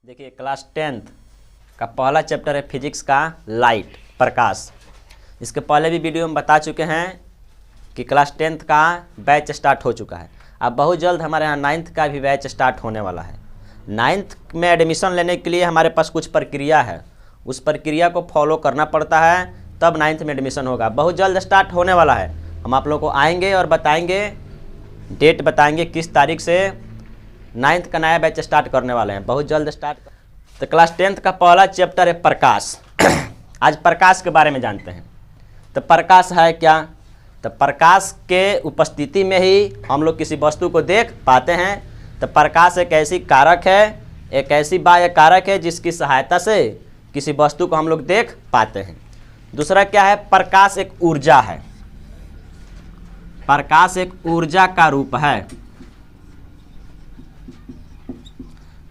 देखिए class 10th का पहला चैप्टर है फिजिक्स का लाइट प्रकाश। इसके पहले भी वीडियो में बता चुके हैं कि क्लास 10th का बैच स्टार्ट हो चुका है। अब बहुत जल्द हमारे यहाँ 9th का भी बैच स्टार्ट होने वाला है। 9th में एडमिशन लेने के लिए हमारे पास कुछ प्रक्रिया है, उस प्रक्रिया को फॉलो करना पड़ता है, तब 9th में एडमिशन होगा। बहुत जल्द स्टार्ट होने वाला है। हम आप लोगों को आएंगे और बताएंगे, डेट बताएंगे किस तारीख से 9th का नया बैच स्टार्ट करने वाले हैं, बहुत जल्द स्टार्ट। तो क्लास 10th का पहला चैप्टर है प्रकाश। आज प्रकाश के बारे में जानते हैं। तो प्रकाश है क्या? तो प्रकाश के उपस्थिति में ही हम लोग किसी वस्तु को देख पाते हैं। तो प्रकाश एक ऐसी कारक है, एक ऐसी बाह्य कारक है जिसकी सहायता से किसी वस्तु को हम लोग देख पाते हैं। दूसरा क्या है? प्रकाश एक ऊर्जा है। प्रकाश एक ऊर्जा का रूप है।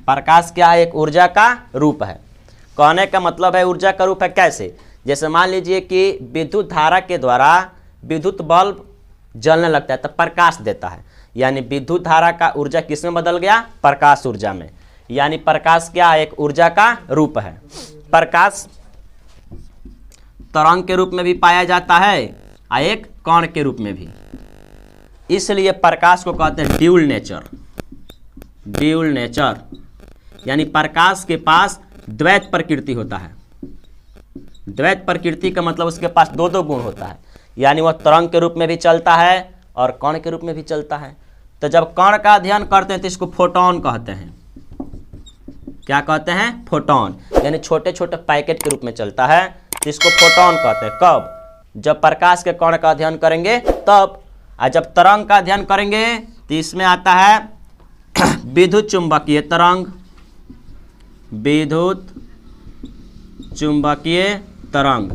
प्रकाश क्या है? एक ऊर्जा का रूप है। कहने का मतलब है ऊर्जा का रूप है कैसे? जैसे मान लीजिए कि विद्युत धारा के द्वारा विद्युत बल्ब जलने लगता है तो प्रकाश देता है, यानी विद्युत धारा का ऊर्जा किस में बदल गया? प्रकाश ऊर्जा में। यानी प्रकाश क्या है? एक ऊर्जा का रूप है। प्रकाश तरंग के रूप में भी पाया जाता है और एक कण के रूप में भी। इसलिए प्रकाश को कहते हैं ड्यूल नेचर। ड्यूल नेचर यानी प्रकाश के पास द्वैत प्रकृति होता है। द्वैत प्रकृति का मतलब उसके पास दो दो गुण होता है, यानी वह तरंग के रूप में भी चलता है और कण के रूप में भी चलता है। तो जब कण का अध्ययन करते हैं तो इसको फोटोन कहते हैं। क्या कहते हैं? फोटोन। यानी छोटे छोटे पैकेट के रूप में चलता है तो इसको फोटोन कहते हैं। कब? जब प्रकाश के कण का अध्ययन करेंगे तब। और जब तरंग का अध्ययन करेंगे तो इसमें आता है विद्युत चुंबकीय तरंग। विद्युत चुंबकीय तरंग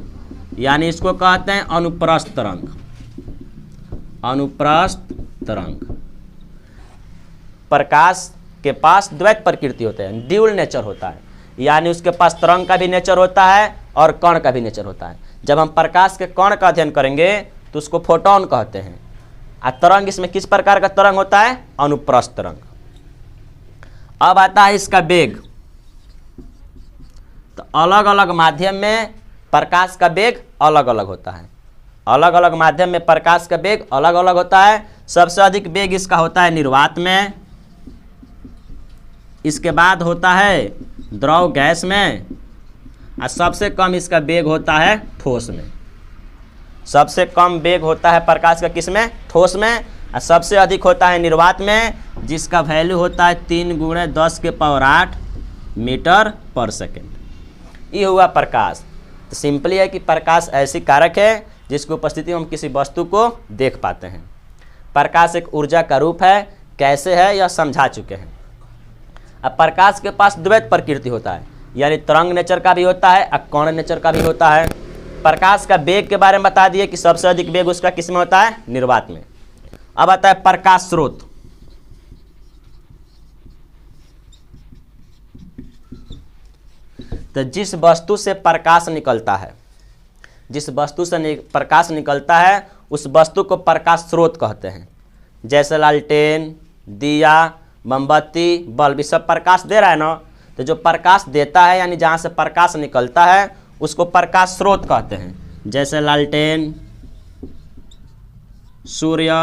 यानी इसको कहते हैं अनुप्रस्थ तरंग। अनुप्रस्थ तरंग। प्रकाश के पास द्वैत प्रकृति होते हैं, ड्यूल नेचर होता है, यानी उसके पास तरंग का भी नेचर होता है और कण का भी नेचर होता है। जब हम प्रकाश के कण का अध्ययन करेंगे तो उसको फोटोन कहते हैं। और तरंग इसमें किस प्रकार का तरंग होता है? अनुप्रस्थ तरंग। अब आता है इसका वेग। तो अलग अलग माध्यम में प्रकाश का वेग अलग अलग होता है। अलग अलग माध्यम में प्रकाश का वेग अलग अलग होता है। सबसे अधिक वेग इसका होता है निर्वात में, इसके बाद होता है द्रव गैस में, और सबसे कम इसका वेग होता है ठोस में। सबसे कम वेग होता है प्रकाश का किस में? ठोस में। और सबसे अधिक होता है निर्वात में, जिसका वैल्यू होता है 3 × 10⁸ मीटर पर सेकेंड। ये हुआ प्रकाश। तो सिंपली है कि प्रकाश ऐसी कारक है जिसकी उपस्थिति में हम किसी वस्तु को देख पाते हैं। प्रकाश एक ऊर्जा का रूप है। कैसे है यह समझा चुके हैं। अब प्रकाश के पास द्वैत प्रकृति होता है, यानी तरंग नेचर का भी होता है और कण नेचर का भी होता है। प्रकाश का वेग के बारे में बता दिए कि सबसे अधिक वेग उसका किस में होता है? निर्वात में। अब आता है प्रकाश स्रोत। तो जिस वस्तु से प्रकाश निकलता है, जिस वस्तु से प्रकाश निकलता है उस वस्तु को प्रकाश स्रोत कहते हैं। जैसे लालटेन, दिया, मोमबत्ती, बल्ब, ये सब प्रकाश दे रहा है ना। तो जो प्रकाश देता है यानी जहाँ से प्रकाश निकलता है उसको प्रकाश स्रोत कहते हैं। जैसे लालटेन, सूर्य,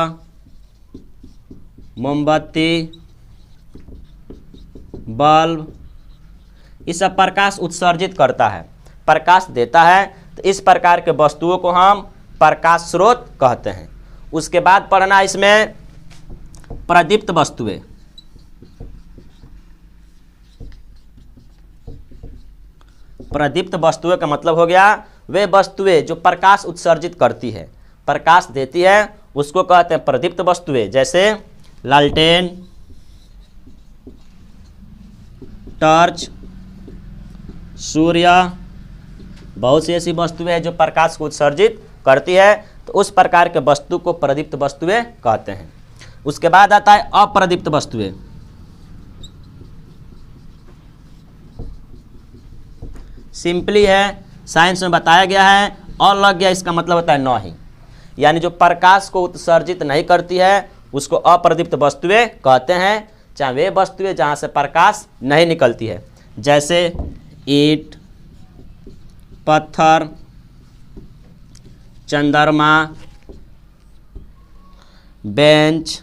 मोमबत्ती, बल्ब, ये सब प्रकाश उत्सर्जित करता है, प्रकाश देता है। तो इस प्रकार के वस्तुओं को हम प्रकाश स्रोत कहते हैं। उसके बाद पढ़ना इसमें प्रदीप्त वस्तुएं। प्रदीप्त वस्तुएं का मतलब हो गया वे वस्तुएं जो प्रकाश उत्सर्जित करती है, प्रकाश देती है, उसको कहते हैं प्रदीप्त वस्तुएं। जैसे लालटेन, टॉर्च, सूर्य, बहुत सी ऐसी वस्तुएं हैं जो प्रकाश को उत्सर्जित करती है। तो उस प्रकार के वस्तु को प्रदीप्त वस्तुएं कहते हैं। उसके बाद आता है अप्रदीप्त वस्तुएं। सिंपली है, साइंस में बताया गया है, और लग गया इसका मतलब होता है नहीं, यानी जो प्रकाश को उत्सर्जित नहीं करती है उसको अप्रदीप्त वस्तुएं कहते हैं। चाहे वे वस्तुएं जहाँ से प्रकाश नहीं निकलती है, जैसे ईंट, पत्थर, चंद्रमा, बेंच,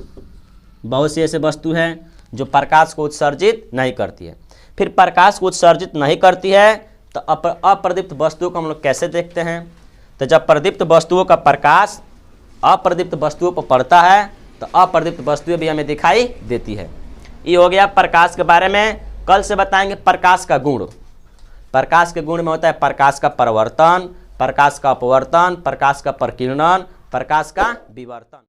बहुत सी ऐसे वस्तु हैं जो प्रकाश को उत्सर्जित नहीं करती है। फिर प्रकाश को उत्सर्जित नहीं करती है तो अप्रदीप्त वस्तुओं को हम लोग कैसे देखते हैं? तो जब प्रदीप्त वस्तुओं का प्रकाश अप्रदीप्त वस्तुओं पर पड़ता है तो अप्रदीप्त वस्तुएं भी हमें दिखाई देती है। ये हो गया प्रकाश के बारे में। कल से बताएंगे प्रकाश का गुण। प्रकाश के गुण में होता है प्रकाश का परावर्तन, प्रकाश का अपवर्तन, प्रकाश का प्रकीर्णन, प्रकाश का विवर्तन।